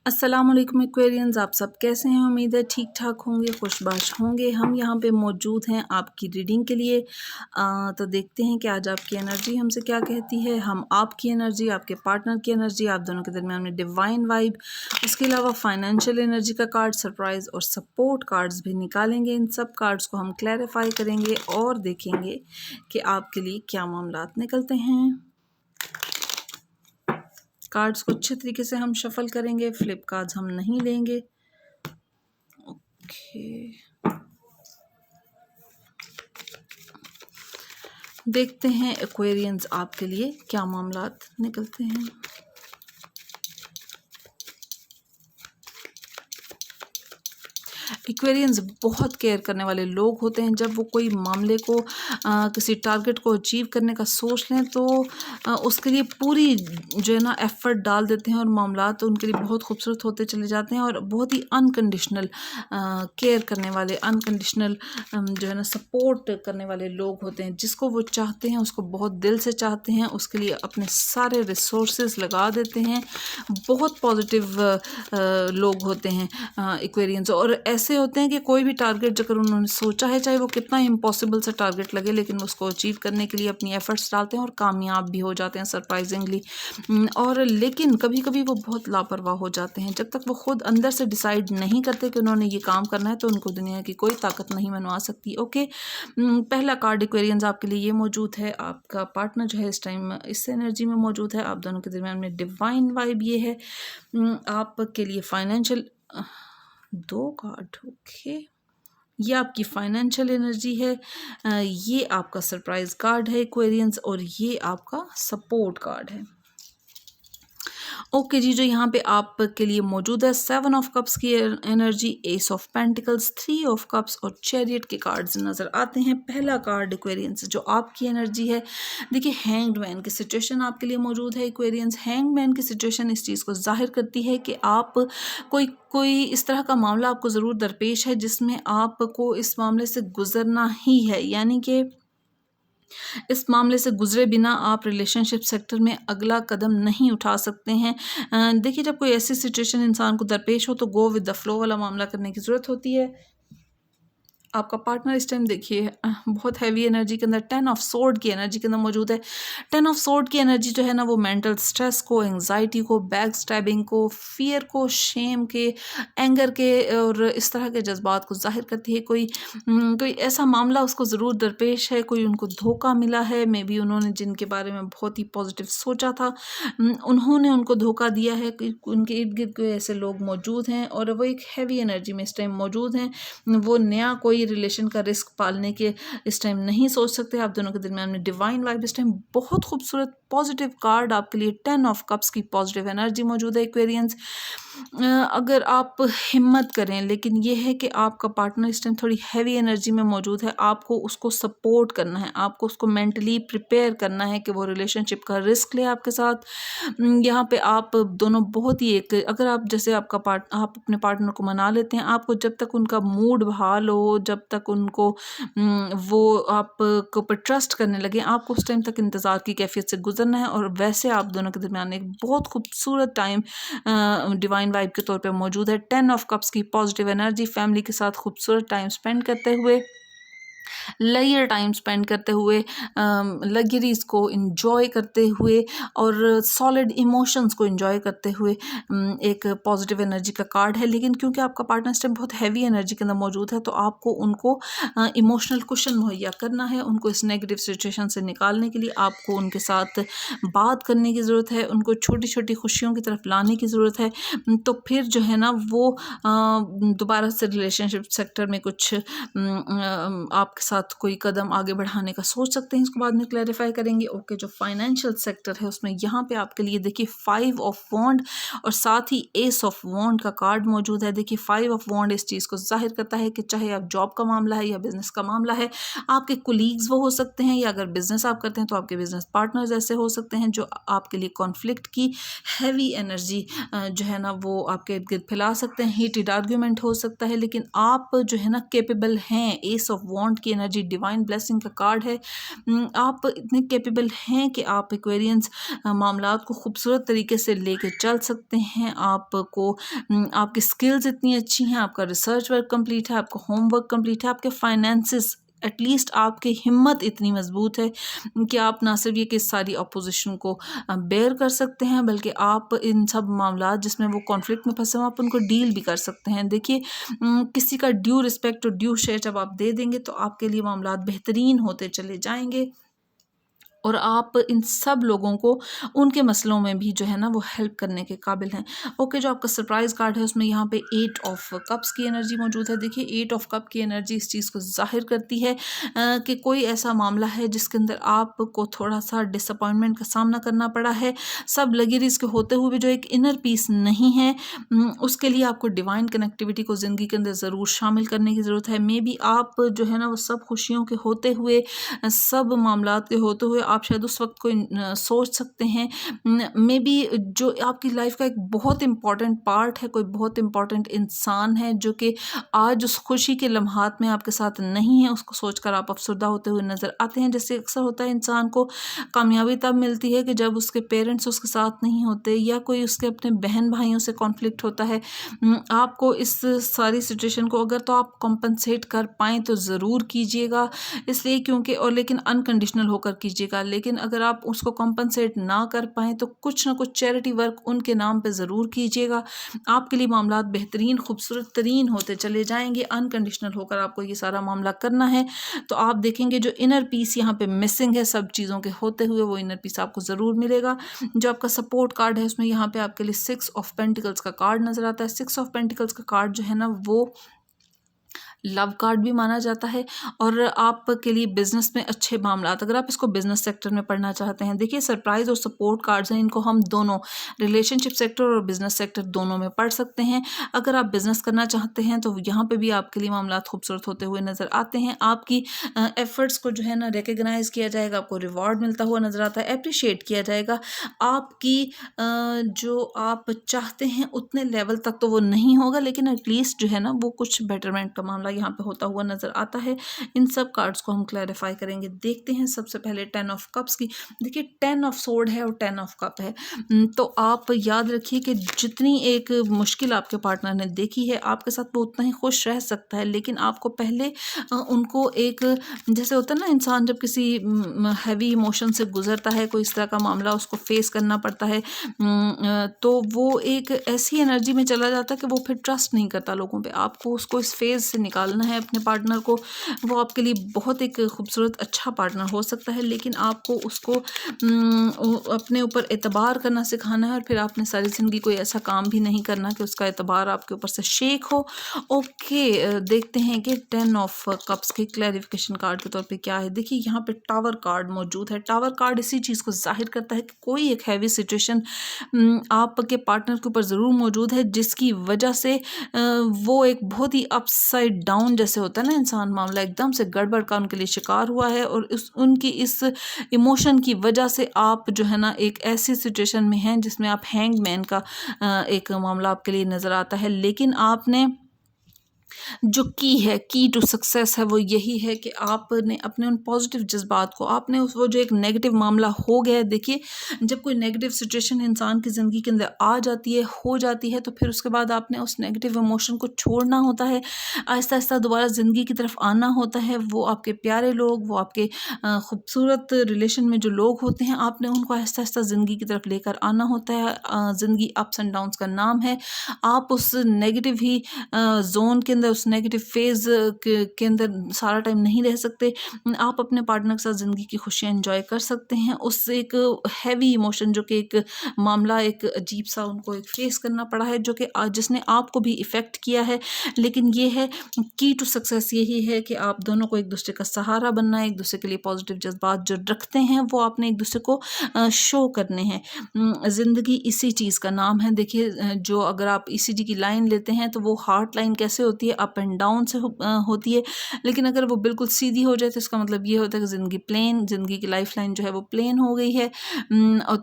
अस्सलामुअलैकुम एक्वेरियंस, आप सब कैसे हैं। उम्मीद है ठीक ठाक होंगे, खुशबाश होंगे। हम यहाँ पे मौजूद हैं आपकी रीडिंग के लिए। तो देखते हैं कि आज आपकी एनर्जी हमसे क्या कहती है। हम आपकी एनर्जी, आपके पार्टनर की एनर्जी, आप दोनों के दरमियान में डिवाइन वाइब, उसके अलावा फाइनेंशियल एनर्जी का कार्ड, सरप्राइज़ और सपोर्ट कार्ड्स भी निकालेंगे। इन सब कार्ड्स को हम क्लैरिफाई करेंगे और देखेंगे कि आपके लिए क्या मामलात निकलते हैं। कार्ड्स को अच्छे तरीके से हम शफल करेंगे, फ्लिप कार्ड्स हम नहीं लेंगे। ओके, देखते हैं एक्वेरियंस आपके लिए क्या मामलात निकलते हैं। एक्वेरियंस बहुत केयर करने वाले लोग होते हैं। जब वो कोई मामले को किसी टारगेट को अचीव करने का सोच लें तो उसके लिए पूरी जो है ना एफर्ट डाल देते हैं और मामला तो उनके लिए बहुत खूबसूरत होते चले जाते हैं और बहुत ही अनकंडीशनल केयर करने वाले, अनकंडीशनल जो है ना सपोर्ट करने वाले लोग होते हैं। जिसको वो चाहते हैं उसको बहुत दिल से चाहते हैं, उसके लिए अपने सारे रिसोर्सेज लगा देते हैं। बहुत पॉजिटिव लोग होते हैं एक्वेरियंस, और ऐसे होते हैं कि कोई भी टारगेट अगर उन्होंने सोचा है, चाहे वो कितना इम्पॉसिबल सा टारगेट लगे, लेकिन उसको अचीव करने के लिए अपनी एफर्ट्स डालते हैं और कामयाब भी हो जाते हैं सरप्राइजिंगली। और लेकिन कभी कभी वो बहुत लापरवाह हो जाते हैं। जब तक वो खुद अंदर से डिसाइड नहीं करते कि उन्होंने ये काम करना है तो उनको दुनिया की कोई ताकत नहीं मनवा सकती। ओके, पहला कार्ड एक्वेरियंस आपके लिए ये मौजूद है। आपका पार्टनर जो है इस टाइम इस एनर्जी में मौजूद है। आप दोनों के दरमियान में डिवाइन वाइब ये है। आपके लिए फाइनेंशियल, दो कार्ड, ओके, ये आपकी फाइनेंशियल एनर्जी है। ये आपका सरप्राइज कार्ड है एक्वेरियंस, और ये आपका सपोर्ट कार्ड है। ओके जी, जो यहाँ पे आपके लिए मौजूद है 7 ऑफ कप्स की energy, S of pentacles, 3 of cups और चैरियट के कार्ड्स नज़र आते हैं। पहला कार्ड एक्वेरियंस जो आपकी एनर्जी है, देखिए हैंग्ड मैन की सिचुएशन आपके लिए मौजूद है एक्वेरियंस। हैंग्ड मैन की सिचुएशन इस चीज़ को जाहिर करती है कि आप कोई इस तरह का मामला आपको ज़रूर दरपेश है जिसमें आपको इस मामले से गुजरना ही है, यानी कि इस मामले से गुजरे बिना आप रिलेशनशिप सेक्टर में अगला कदम नहीं उठा सकते हैं। देखिए, जब कोई ऐसी सिचुएशन इंसान को दरपेश हो तो गो विद द फ्लो वाला मामला करने की ज़रूरत होती है। आपका पार्टनर इस टाइम देखिए बहुत हैवी एनर्जी के अंदर, 10 ऑफ सोर्ड की एनर्जी के अंदर मौजूद है। 10 ऑफ सोर्ड की एनर्जी जो है ना वो मेंटल स्ट्रेस को, एंग्जाइटी को, बैक स्टैबिंग को, फियर को, शेम के, एंगर के और इस तरह के जज्बात को जाहिर करती है। कोई ऐसा मामला उसको ज़रूर दरपेश है, कोई उनको धोखा मिला है। मे बी उन्होंने जिनके बारे में बहुत ही पॉजिटिव सोचा था उन्होंने उनको धोखा दिया है। उनके इर्द गिर्द कोई ऐसे लोग मौजूद हैं और वो एक हैवी एनर्जी में इस टाइम मौजूद हैं। वो नया कोई रिलेशन का रिस्क पालने के इस टाइम नहीं सोच सकते। आप दोनों के दरमियान में डिवाइन वाइब इस टाइम बहुत खूबसूरत पॉजिटिव कार्ड आपके लिए 10 ऑफ कप्स की पॉजिटिव एनर्जी मौजूद है एक्वेरियंस। अगर आप हिम्मत करें, लेकिन ये है कि आपका पार्टनर इस टाइम थोड़ी हैवी एनर्जी में मौजूद है। आपको उसको सपोर्ट करना है, आपको उसको मेंटली प्रिपेयर करना है कि वो रिलेशनशिप का रिस्क ले आपके साथ। यहाँ पे आप दोनों बहुत ही एक, अगर आप जैसे आप अपने पार्टनर को मना लेते हैं, आपको जब तक उनका मूड बहाल हो, जब तक उनको वो आपको पर ट्रस्ट करने लगे, आपको उस टाइम तक इंतज़ार की कैफियत से गुजरना है। और वैसे आप दोनों के दरमियान एक बहुत खूबसूरत टाइम डिवाइन वाइब के तौर पे मौजूद है। 10 ऑफ कप्स की पॉजिटिव एनर्जी, फैमिली के साथ खूबसूरत टाइम स्पेंड करते हुए, लेयर टाइम स्पेंड करते हुए, लग्जरीज़ को इंजॉय करते हुए और सॉलिड इमोशंस को इंजॉय करते हुए एक पॉजिटिव एनर्जी का कार्ड है। लेकिन क्योंकि आपका पार्टनर इस टाइम बहुत हैवी एनर्जी के अंदर मौजूद है तो आपको उनको इमोशनल कुशन मुहैया करना है। उनको इस नेगेटिव सिचुएशन से निकालने के लिए आपको उनके साथ बात करने की ज़रूरत है, उनको छोटी छोटी खुशियों की तरफ लाने की ज़रूरत है। तो फिर जो है ना वो दोबारा से रिलेशनशिप सेक्टर में कुछ आपके साथ कोई कदम आगे बढ़ाने का सोच सकते हैं। इसको बाद में क्लैरिफाई करेंगे। ओके, जो फाइनेंशियल सेक्टर है उसमें यहाँ पे आपके लिए देखिए 5 ऑफ वॉन्ड और साथ ही एस ऑफ वॉन्ड का कार्ड मौजूद है। देखिए 5 ऑफ वॉन्ड इस चीज़ को जाहिर करता है कि चाहे आप जॉब का मामला है या बिजनेस का मामला है, आपके कुलीग्स वो हो सकते हैं, या अगर बिजनेस आप करते हैं तो आपके बिजनेस पार्टनर्स ऐसे हो सकते हैं जो आपके लिए कॉन्फ्लिक्ट की हैवी एनर्जी जो है ना वो आपके इर्द गिर्द फैला सकते हैं। हीटेड आर्ग्यूमेंट हो सकता है, लेकिन आप जो है ना केपेबल हैं। एस ऑफ वॉन्ड की की एनर्जी डिवाइन ब्लेसिंग का कार्ड है। आप इतने कैपेबल हैं कि आप एक्वेरियंस मामलात को खूबसूरत तरीके से लेके चल सकते हैं। आपको आपकी स्किल्स इतनी अच्छी हैं, आपका रिसर्च वर्क कंप्लीट है, आपका होमवर्क कंप्लीट है, आपके फाइनेंसेस एटलीस्ट आपकी हिम्मत इतनी मजबूत है कि आप ना सिर्फ ये कि सारी अपोजिशन को बेयर कर सकते हैं, बल्कि आप इन सब मामला जिसमें वो कॉन्फ्लिक्ट में फंसे हो आप उनको डील भी कर सकते हैं। देखिए किसी का ड्यू रिस्पेक्ट और ड्यू शेयर जब आप दे देंगे तो आपके लिए मामला बेहतरीन होते चले जाएंगे और आप इन सब लोगों को उनके मसलों में भी जो है ना वो हेल्प करने के काबिल हैं। ओके, जो आपका सरप्राइज़ कार्ड है उसमें यहाँ पे 8 ऑफ कप्स की एनर्जी मौजूद है। देखिए 8 ऑफ कप की एनर्जी इस चीज़ को ज़ाहिर करती है कि कोई ऐसा मामला है जिसके अंदर आपको थोड़ा सा डिसअपॉइंटमेंट का सामना करना पड़ा है। सब लग्जरीज के होते हुए भी जो एक इनर पीस नहीं है, उसके लिए आपको डिवाइन कनेक्टिविटी को ज़िंदगी के अंदर ज़रूर शामिल करने की ज़रूरत है। मे बी आप जो है ना वो सब खुशियों के होते हुए, सब मामलात के होते हुए आप शायद उस वक्त को सोच सकते हैं मे बी जो आपकी लाइफ का एक बहुत इम्पॉर्टेंट पार्ट है, कोई बहुत इम्पॉर्टेंट इंसान है जो कि आज उस खुशी के लम्हात में आपके साथ नहीं है, उसको सोचकर आप अफसरदा होते हुए नज़र आते हैं। जैसे अक्सर होता है इंसान को कामयाबी तब मिलती है कि जब उसके पेरेंट्स उसके साथ नहीं होते या कोई उसके अपने बहन भाइयों से कॉन्फ्लिक्ट होता है। आपको इस सारी सिचुएशन को अगर तो आप कॉम्पनसेट कर पाएँ तो ज़रूर कीजिएगा, इसलिए क्योंकि और लेकिन अनकंडीशनल होकर कीजिएगा। लेकिन अगर आप उसको कॉम्पनसेट ना कर पाएँ तो कुछ ना कुछ चैरिटी वर्क उनके नाम पे ज़रूर कीजिएगा। आपके लिए मामलात बेहतरीन खूबसूरत तरीन होते चले जाएंगे। अनकंडीशनल होकर आपको ये सारा मामला करना है तो आप देखेंगे जो इनर पीस यहाँ पे मिसिंग है सब चीज़ों के होते हुए, वो इनर पीस आपको ज़रूर मिलेगा। जो आपका सपोर्ट कार्ड है उसमें यहाँ पे आपके लिए 6 ऑफ पेंटिकल्स का कार्ड नज़र आता है। 6 ऑफ पेंटिकल्स का कार्ड जो है ना वो लव कार्ड भी माना जाता है और आपके लिए बिजनेस में अच्छे मामला, अगर आप इसको बिजनेस सेक्टर में पढ़ना चाहते हैं। देखिए सरप्राइज और सपोर्ट कार्ड्स हैं, इनको हम दोनों रिलेशनशिप सेक्टर और बिजनेस सेक्टर दोनों में पढ़ सकते हैं। अगर आप बिजनेस करना चाहते हैं तो यहाँ पे भी आपके लिए मामला खूबसूरत होते हुए नज़र आते हैं। आपकी एफर्ट्स को जो है ना रिकग्नाइज किया जाएगा, आपको रिवॉर्ड मिलता हुआ नज़र आता है, अप्रिशिएट किया जाएगा। आपकी जो आप चाहते हैं उतने लेवल तक तो वो नहीं होगा, लेकिन एटलीस्ट जो है ना वो कुछ बेटरमेंट का मामला यहाँ पे होता हुआ नज़र आता है। इन सब कार्ड्स को हम क्लैरिफाई करेंगे। देखते हैं सबसे पहले 10 ऑफ कप्स की। देखिए 10 ऑफ सोर्ड है और 10 ऑफ कप है, तो आप याद रखिए कि जितनी एक मुश्किल आपके पार्टनर ने देखी है आपके साथ वो उतना ही खुश रह सकता है, लेकिन आपको पहले उनको एक, जैसे होता है ना इंसान जब किसी हैवी इमोशन से गुजरता है, कोई इस तरह का मामला उसको फेस करना पड़ता है, तो वो एक ऐसी एनर्जी में चला जाता है कि वो फिर ट्रस्ट नहीं करता लोगों पे। आपको उसको इस फेज़ से निकालना है अपने पार्टनर को। वो आपके लिए बहुत एक खूबसूरत अच्छा पार्टनर हो सकता है, लेकिन आपको उसको अपने ऊपर एतबार करना सिखाना है और फिर आपने सारी ज़िंदगी कोई ऐसा काम भी नहीं करना कि उसका एतबार आपके ऊपर से शेक हो। ओके, देखते हैं कि 10 ऑफ कप्स के क्लैरिफिकेशन कार्ड के तौर पे क्या है। देखिए यहाँ पे टावर कार्ड मौजूद है। टावर कार्ड इसी चीज़ को जाहिर करता है कि कोई एक हैवी सिचुएशन आपके पार्टनर के ऊपर ज़रूर मौजूद है, जिसकी वजह से वो एक बहुत ही अपसाइड डाउन जैसे होता है ना इंसान, मामला एकदम से गड़बड़ का उनके लिए शिकार हुआ है और उनकी इस इमोशन की वजह से आप जो है ना एक ऐसी सिचुएशन में हैं जिसमें आप हैंगमैन का एक मामला आपके लिए नज़र आता है। लेकिन आपने जो की टू सक्सेस है वो यही है कि आपने अपने उन पॉजिटिव जज्बात को, आपने उस वो जो एक नेगेटिव मामला हो गया है। देखिए जब कोई नेगेटिव सिचुएशन इंसान की ज़िंदगी के अंदर आ जाती है, हो जाती है, तो फिर उसके बाद आपने उस नेगेटिव इमोशन को छोड़ना होता है, आहिस्ता आहिस्ता दोबारा ज़िंदगी की तरफ आना होता है। वो आपके प्यारे लोग, वो आपके खूबसूरत रिलेशन में जो लोग होते हैं, आपने उनको आहिस्ता आहिस्ता ज़िंदगी की तरफ लेकर आना होता है। ज़िंदगी अप्स एंड डाउन्स का नाम है। आप उस नेगेटिव ही जोन के अंदर, उस नेगेटिव फेज़ के अंदर सारा टाइम नहीं रह सकते। आप अपने पार्टनर के साथ ज़िंदगी की खुशियाँ एंजॉय कर सकते हैं। उस एक हैवी इमोशन जो कि एक मामला, एक अजीब सा उनको एक फेस करना पड़ा है जो कि जिसने आपको भी इफ़ेक्ट किया है, लेकिन ये है की टू सक्सेस यही है कि आप दोनों को एक दूसरे का सहारा बनना है। एक दूसरे के लिए पॉजिटिव जज्बात जो रखते हैं वो आपने एक दूसरे को शो करने हैं। ज़िंदगी इसी चीज़ का नाम है। देखिए जो अगर आप ईसीजी की लाइन लेते हैं तो वो हार्ट लाइन कैसे होती है, है, अप एंड डाउन से होती है। लेकिन अगर वो बिल्कुल सीधी हो जाए तो इसका मतलब ये होता है कि ज़िंदगी प्लेन, ज़िंदगी की लाइफ लाइन जो है वो प्लेन हो गई है।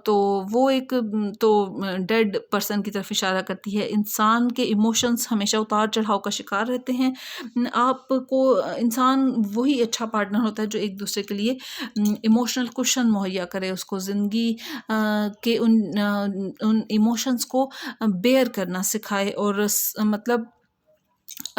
तो वो एक तो डेड पर्सन की तरफ इशारा करती है। इंसान के इमोशंस हमेशा उतार चढ़ाव का शिकार रहते हैं। आपको इंसान वही अच्छा पार्टनर होता है जो एक दूसरे के लिए इमोशनल कुशन मुहैया करे, उसको ज़िंदगी के उन इमोशंस को बेयर करना सिखाए और मतलब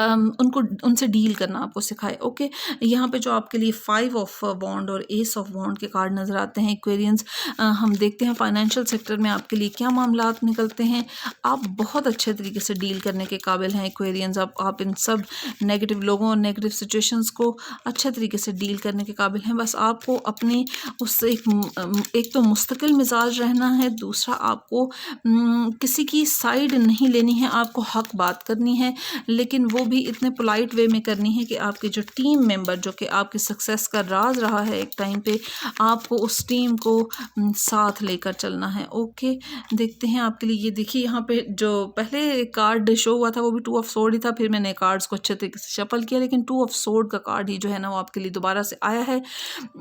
उनको उनसे डील करना आपको सिखाए। ओके, यहाँ पे जो आपके लिए 5 ऑफ वॉन्ड और एस ऑफ वॉन्ड के कार्ड नज़र आते हैं एक्वेरियंस। हम देखते हैं फाइनेंशियल सेक्टर में आपके लिए क्या मामलात निकलते हैं। आप बहुत अच्छे तरीके से डील करने के काबिल हैं एक्वेरियंस। आप इन सब नेगेटिव लोगों और नेगेटिव सिचुएशंस को अच्छे तरीके से डील करने के काबिल हैं। बस आपको अपनी उस एक तो मुस्तकिल मिजाज रहना है, दूसरा आपको किसी की साइड नहीं लेनी है, आपको हक बात करनी है, लेकिन वो भी इतने पोलाइट वे में करनी है कि आपके जो टीम मेंबर जो कि आपकी सक्सेस का राज रहा है एक टाइम पे, आपको उस टीम को साथ लेकर चलना है। ओके, देखते हैं आपके लिए। ये देखिए यहाँ पे जो पहले कार्ड शो हुआ था वो भी 2 ऑफ सोर्ड ही था, फिर मैंने कार्ड्स को अच्छे तरीके से शफल किया, लेकिन 2 ऑफ सोर्ड का कार्ड ही जो है ना वो आपके लिए दोबारा से आया है।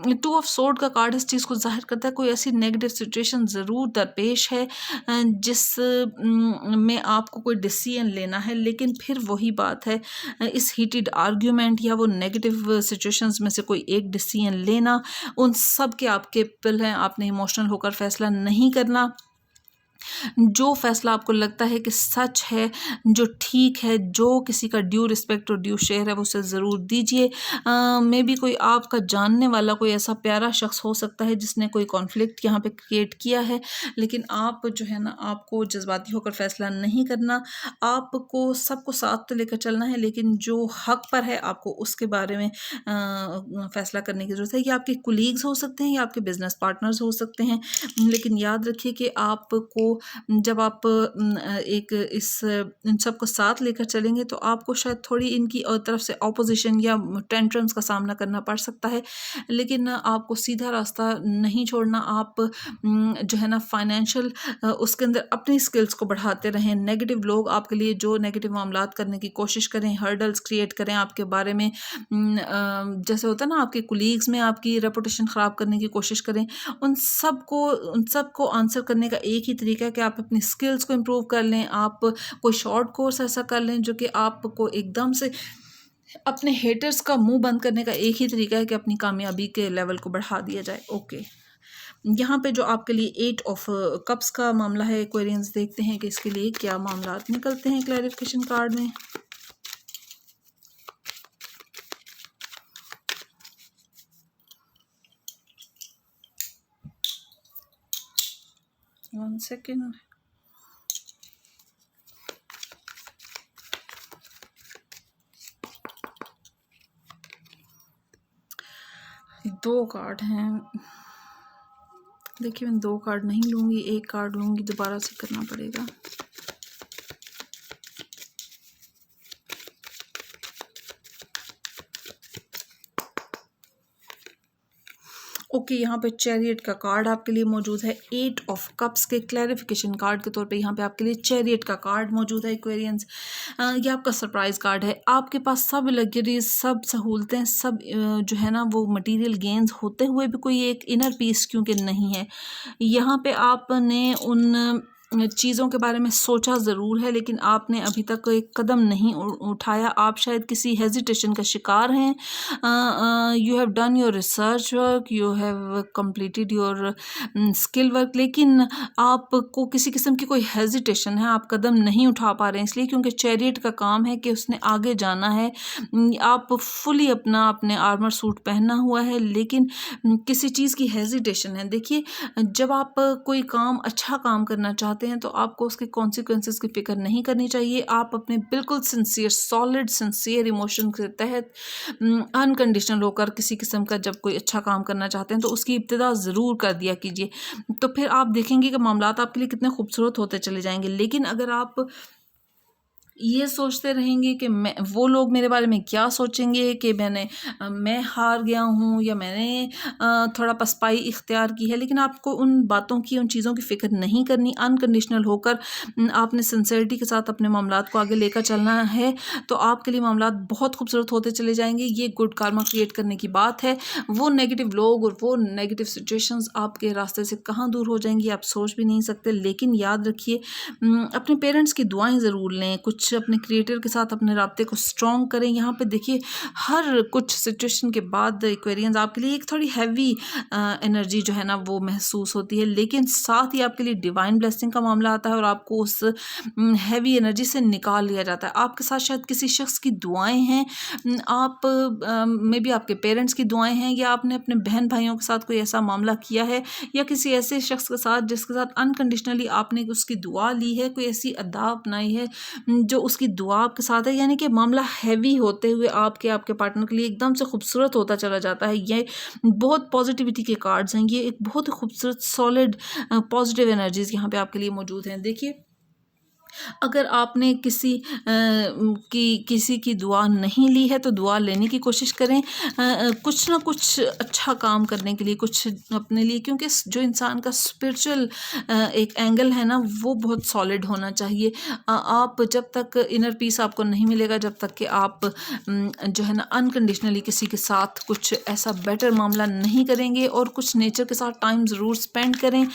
2 ऑफ सोर्ड का कार्ड इस चीज़ को जाहिर करता है कोई ऐसी नेगेटिव सिचुएशन ज़रूर दरपेश है जिस में आपको कोई डिसीजन लेना है, लेकिन फिर वही बात है, इस हीटेड आर्ग्यूमेंट या वो नेगेटिव सिचुएशंस में से कोई एक डिसीजन लेना, उन सब के आप केपेबल हैं। आपने इमोशनल होकर फैसला नहीं करना। जो फैसला आपको लगता है कि सच है, जो ठीक है, जो किसी का ड्यू रिस्पेक्ट और ड्यू शेयर है, वो उसे ज़रूर दीजिए। मे बी कोई आपका जानने वाला कोई ऐसा प्यारा शख्स हो सकता है जिसने कोई कॉन्फ्लिक्ट यहाँ पे क्रिएट किया है, लेकिन आप जो है ना आपको जज्बाती होकर फैसला नहीं करना। आपको सबको साथ तो लेकर चलना है, लेकिन जो हक पर है आपको उसके बारे में फैसला करने की ज़रूरत है। ये आपके कुलीग्स हो सकते हैं या आपके बिजनेस पार्टनर्स हो सकते हैं, लेकिन याद रखिए कि आपको जब आप एक इन सब को साथ लेकर चलेंगे तो आपको शायद थोड़ी इनकी तरफ से ऑपोजिशन या टेंट्रम्स का सामना करना पड़ सकता है, लेकिन आपको सीधा रास्ता नहीं छोड़ना। आप जो है ना फाइनेंशियल उसके अंदर अपनी स्किल्स को बढ़ाते रहें। नेगेटिव लोग आपके लिए जो नेगेटिव मामलात करने की कोशिश करें, हर्डल्स क्रिएट करें आपके बारे में, जैसे होता है ना आपके कुलीग्स में आपकी रेपुटेशन ख़राब करने की कोशिश करें, उन सब को आंसर करने का एक ही तरीका है कि आप अपनी स्किल्स को इम्प्रूव कर लें। आप कोई शॉर्ट कोर्स ऐसा कर लें जो कि आपको एकदम से अपने हेटर्स का मुंह बंद करने का एक ही तरीका है कि अपनी कामयाबी के लेवल को बढ़ा दिया जाए। ओके, यहाँ पे जो आपके लिए 8 ऑफ कप्स का मामला है एक्वेरियंस, देखते हैं कि इसके लिए क्या मामलात निकलते हैं क्लैरिफिकेशन कार्ड में। One second. दो कार्ड हैं, देखिए मैं 2 कार्ड नहीं लूँगी, 1 कार्ड लूँगी, दोबारा से करना पड़ेगा। ओके, यहाँ पे चैरियट का कार्ड आपके लिए मौजूद है। 8 ऑफ कप्स के क्लैरिफिकेशन कार्ड के तौर पे यहाँ पे आपके लिए चैरियट का कार्ड मौजूद है एक्वेरियंस। ये आपका सरप्राइज कार्ड है। आपके पास सब लग्जरीज, सब सहूलतें, सब जो है ना वो मटेरियल गेन्स होते हुए भी कोई एक इनर पीस क्योंकि नहीं है। यहाँ पे आपने उन चीज़ों के बारे में सोचा ज़रूर है, लेकिन आपने अभी तक एक कदम नहीं उठाया। आप शायद किसी हेजिटेशन का शिकार हैं। You have done your research work, you have completed your skill work, लेकिन आपको किसी किस्म की कोई हेजिटेशन है, आप कदम नहीं उठा पा रहे हैं। इसलिए क्योंकि चैरियट का काम है कि उसने आगे जाना है। आप फुली अपने आर्मर सूट पहना हुआ है, लेकिन किसी चीज़ की हेजिटेशन है। देखिए, जब आप कोई काम अच्छा काम करना चाहते हैं तो आपको उसके कॉन्सिक्वेंसेस की फिक्र नहीं करनी चाहिए। आप अपने बिल्कुल सिंसियर, सॉलिड सिंसियर इमोशन के तहत अनकंडीशनल होकर किसी किस्म का जब कोई अच्छा काम करना चाहते हैं तो उसकी इब्तिदा ज़रूर कर दिया कीजिए। तो फिर आप देखेंगे कि मामलात आपके लिए कितने खूबसूरत होते चले जाएंगे। लेकिन अगर आप ये सोचते रहेंगे कि मैं, वो लोग मेरे बारे में क्या सोचेंगे कि मैं हार गया हूँ या मैंने थोड़ा पसपाई इख्तियार की है। लेकिन आपको उन बातों की, उन चीज़ों की फ़िक्र नहीं करनी। अनकंडीशनल होकर आपने सिंसेरिटी के साथ अपने मामलात को आगे लेकर चलना है, तो आपके लिए मामलात बहुत खूबसूरत होते चले जाएंगे। ये गुड कार्मा क्रिएट करने की बात है। वो नेगेटिव लोग और वो नेगेटिव सिचुएशंस आपके रास्ते से कहाँ दूर हो जाएंगी आप सोच भी नहीं सकते। लेकिन याद रखिए, अपने पेरेंट्स की दुआएं ज़रूर लें, कुछ अपने क्रिएटर के साथ अपने राब्ते को स्ट्रॉन्ग करें। यहाँ पे देखिए, हर कुछ सिचुएशन के बाद एक्वेरियंस आपके लिए एक थोड़ी हैवी एनर्जी जो है ना वो महसूस होती है, लेकिन साथ ही आपके लिए डिवाइन ब्लेसिंग का मामला आता है और आपको उस हैवी एनर्जी से निकाल लिया जाता है। आपके साथ शायद किसी शख्स की दुआएं हैं, आप मे बी आपके पेरेंट्स की दुआएं हैं, या आपने अपने बहन भाइयों के साथ कोई ऐसा मामला किया है, या किसी ऐसे शख्स के साथ जिसके साथ अनकंडीशनली आपने उसकी दुआ ली है, कोई ऐसी अदा अपनाई है जो उसकी दुआ आपके साथ है। यानी कि मामला हैवी होते हुए आपके पार्टनर के लिए एकदम से खूबसूरत होता चला जाता है। ये बहुत पॉजिटिविटी के कार्ड्स हैं। ये एक बहुत खूबसूरत सॉलिड पॉजिटिव एनर्जीज यहाँ पे आपके लिए मौजूद हैं। देखिए, अगर आपने किसी की दुआ नहीं ली है तो दुआ लेने की कोशिश करें, कुछ ना कुछ अच्छा काम करने के लिए, कुछ अपने लिए, क्योंकि जो इंसान का स्पिरिचुअल एक एंगल है ना वो बहुत सॉलिड होना चाहिए। आप जब तक इनर पीस आपको नहीं मिलेगा, जब तक कि आप जो है ना अनकंडीशनली किसी के साथ कुछ ऐसा बेटर मामला नहीं करेंगे, और कुछ नेचर के साथ टाइम ज़रूर स्पेंड करें।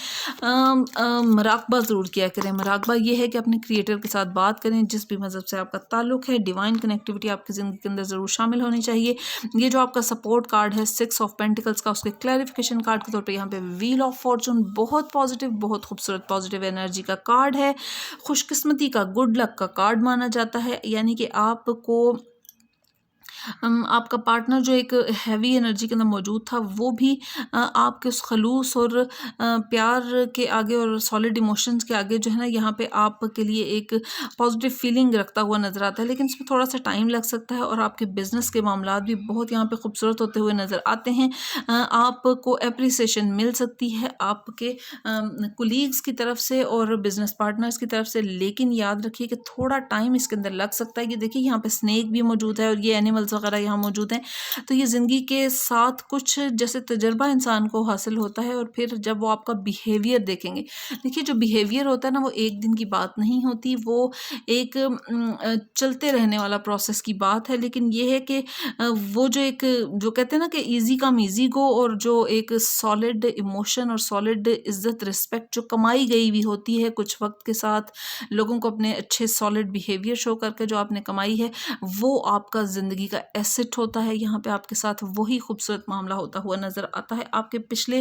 मराकबा ज़रूर किया करें। मराकबा ये है कि अपने क्रिएटर के साथ बात करें, जिस भी मज़हब से आपका ताल्लुक़ है। डिवाइन कनेक्टिविटी आपकी ज़िंदगी के अंदर ज़रूर शामिल होनी चाहिए। ये जो आपका सपोर्ट कार्ड है 6 ऑफ पेंटिकल्स का, उसके क्लैरिफिकेशन कार्ड के तौर पे यहाँ पे व्हील ऑफ फॉर्चून बहुत पॉजिटिव, बहुत खूबसूरत पॉजिटिव एनर्जी का कार्ड है। खुशकिस्मती का, गुड लक का कार्ड माना जाता है। यानी कि आपको आपका पार्टनर जो एक हैवी एनर्जी के अंदर मौजूद था, वो भी आपके उस खलूस और प्यार के आगे और सॉलिड इमोशंस के आगे जो है ना यहाँ पे आपके लिए एक पॉजिटिव फीलिंग रखता हुआ नज़र आता है। लेकिन इसमें थोड़ा सा टाइम लग सकता है, और आपके बिजनेस के मामला भी बहुत यहाँ पे खूबसूरत होते हुए नज़र आते हैं। आपको एप्रिसिएशन मिल सकती है आपके कुलीग्स की तरफ से और बिजनेस पार्टनर्स की तरफ से। लेकिन याद रखिए कि थोड़ा टाइम इसके अंदर लग सकता है। ये देखिए, यहाँ पे स्नेक भी मौजूद है और ये एनिमल्स वगैरह यहाँ मौजूद हैं। तो ये ज़िंदगी के साथ कुछ जैसे तजर्बा इंसान को हासिल होता है, और फिर जब वो आपका बिहेवियर देखेंगे, देखिए जो बिहेवियर होता है ना वो एक दिन की बात नहीं होती, वो एक चलते रहने वाला प्रोसेस की बात है। लेकिन ये है कि वो जो कहते हैं ना कि ईजी कम ईजी गो, और जो एक सॉलिड इमोशन और सॉलिड इज्जत रिस्पेक्ट जो कमाई गई भी होती है कुछ वक्त के साथ, लोगों को अपने अच्छे सॉलिड बिहेवियर शो करके जो आपने कमाई है, वो आपका ज़िंदगी का एसेट होता है। यहाँ पे आपके साथ वही खूबसूरत मामला होता हुआ नज़र आता है। आपके पिछले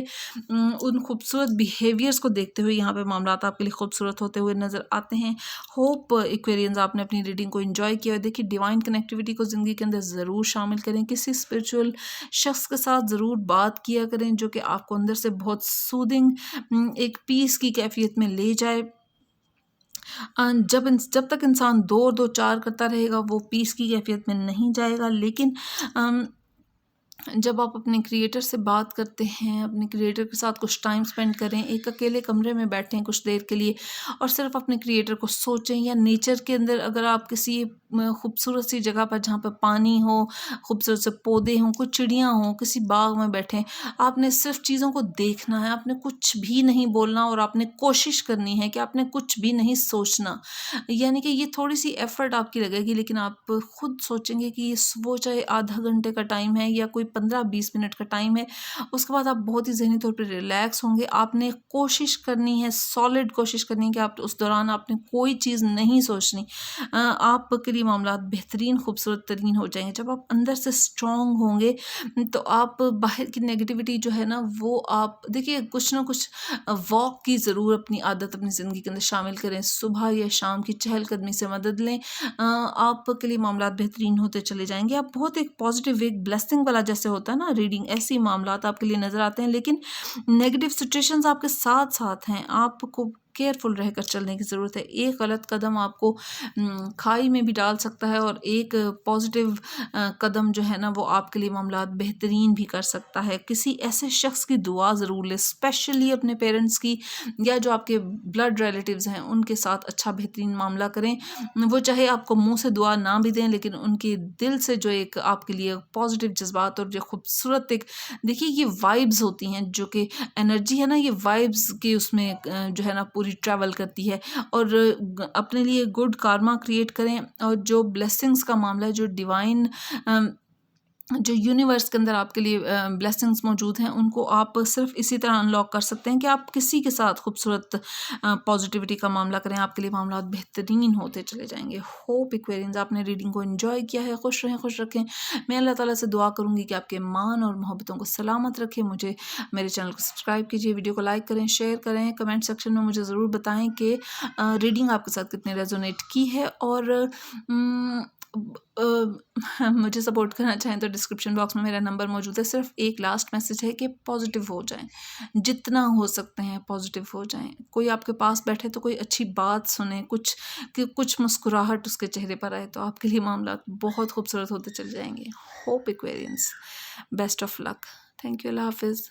उन खूबसूरत बिहेवियर्स को देखते हुए यहाँ पे मामला आपके लिए खूबसूरत होते हुए नज़र आते हैं। होप एक्वेरियंस आपने अपनी रीडिंग को एंजॉय किया। देखिए, डिवाइन कनेक्टिविटी को ज़िंदगी के अंदर ज़रूर शामिल करें। किसी स्पिरिचुअल शख्स के साथ ज़रूर बात किया करें जो कि आपको अंदर से बहुत सूदिंग एक पीस की कैफियत में ले जाए। जब तक इंसान दो और दो चार करता रहेगा, वो पीस की कैफियत में नहीं जाएगा। लेकिन जब आप अपने क्रिएटर से बात करते हैं, अपने क्रिएटर के साथ कुछ टाइम स्पेंड करें, एक अकेले कमरे में बैठें कुछ देर के लिए और सिर्फ अपने क्रिएटर को सोचें, या नेचर के अंदर अगर आप किसी खूबसूरत सी जगह पर जहाँ पर पानी हो, खूबसूरत से पौधे हों, कुछ चिड़ियाँ हों, किसी बाग में बैठें, आपने सिर्फ चीज़ों को देखना है, आपने कुछ भी नहीं बोलना, और आपने कोशिश करनी है कि आपने कुछ भी नहीं सोचना। यानी कि ये थोड़ी सी एफर्ट आपकी लगेगी, लेकिन आप खुद सोचेंगे कि वो चाहे आधा घंटे का टाइम है या कोई 15-20 मिनट का टाइम है, उसके बाद आप बहुत ही ज़हनी तौर पे रिलैक्स होंगे। आपने कोशिश करनी है, सॉलिड कोशिश करनी है कि आप उस दौरान आपने कोई चीज़ नहीं सोचनी। आपके लिए मामला बेहतरीन खूबसूरत तरीन हो जाएंगे। जब आप अंदर से स्ट्रॉन्ग होंगे तो आप बाहर की नेगेटिविटी जो है ना वो आप देखिए, कुछ ना कुछ वॉक की ज़रूर अपनी आदत अपनी ज़िंदगी के अंदर शामिल करें। सुबह या शाम की चहलकदमी से मदद लें। आपके लिए मामला बेहतरीन होते चले जाएंगे। आप बहुत एक पॉजिटिव, एक ब्लेसिंग वाला जैसे होता है ना रीडिंग, ऐसी मामला आपके लिए नज़र आते हैं। लेकिन नेगेटिव सिचुएशंस आपके साथ साथ हैं। आपको केयरफुल रहकर चलने की ज़रूरत है। एक गलत कदम आपको खाई में भी डाल सकता है और एक पॉजिटिव कदम जो है ना वो आपके लिए मामलात बेहतरीन भी कर सकता है। किसी ऐसे शख्स की दुआ ज़रूर लें, स्पेशली अपने पेरेंट्स की या जो आपके ब्लड रिलेटिव्स हैं उनके साथ अच्छा बेहतरीन मामला करें। वो चाहे आपको मुँह से दुआ ना भी दें, लेकिन उनके दिल से जो एक आपके लिए पॉजिटिव जज़्बात और जो खूबसूरत एक देखिए ये वाइब्स होती हैं, जो कि एनर्जी है ना, ये वाइब्स की उसमें जो है ना पूरी ट्रैवल करती है। और अपने लिए गुड कार्मा क्रिएट करें और जो ब्लेसिंग्स का मामला है, जो डिवाइन जो यूनिवर्स के अंदर आपके लिए ब्लेसिंग्स मौजूद हैं, उनको आप सिर्फ इसी तरह अनलॉक कर सकते हैं कि आप किसी के साथ खूबसूरत पॉजिटिविटी का मामला करें। आपके लिए मामला बेहतरीन होते चले जाएंगे। होप एक्वेरियंस आपने रीडिंग को एंजॉय किया है। खुश रहें, खुश रखें। मैं अल्लाह ताला से दुआ करूँगी कि आपके मान और मोहब्बतों को सलामत रखें। मुझे मेरे चैनल को सब्सक्राइब कीजिए, वीडियो को लाइक करें, शेयर करें। कमेंट सेक्शन में मुझे ज़रूर बताएं कि रीडिंग आपके साथ कितने रेजोनेट की है। और मुझे सपोर्ट करना चाहें तो डिस्क्रिप्शन बॉक्स में मेरा नंबर मौजूद है। सिर्फ एक लास्ट मैसेज है कि पॉजिटिव हो जाएं, जितना हो सकते हैं पॉजिटिव हो जाएं। कोई आपके पास बैठे तो कोई अच्छी बात सुने, कुछ मुस्कुराहट उसके चेहरे पर आए, तो आपके लिए मामला बहुत खूबसूरत होते चले जाएंगे। Hope Aquarians, best of luck. Thank you, अल्लाह हाफिज़।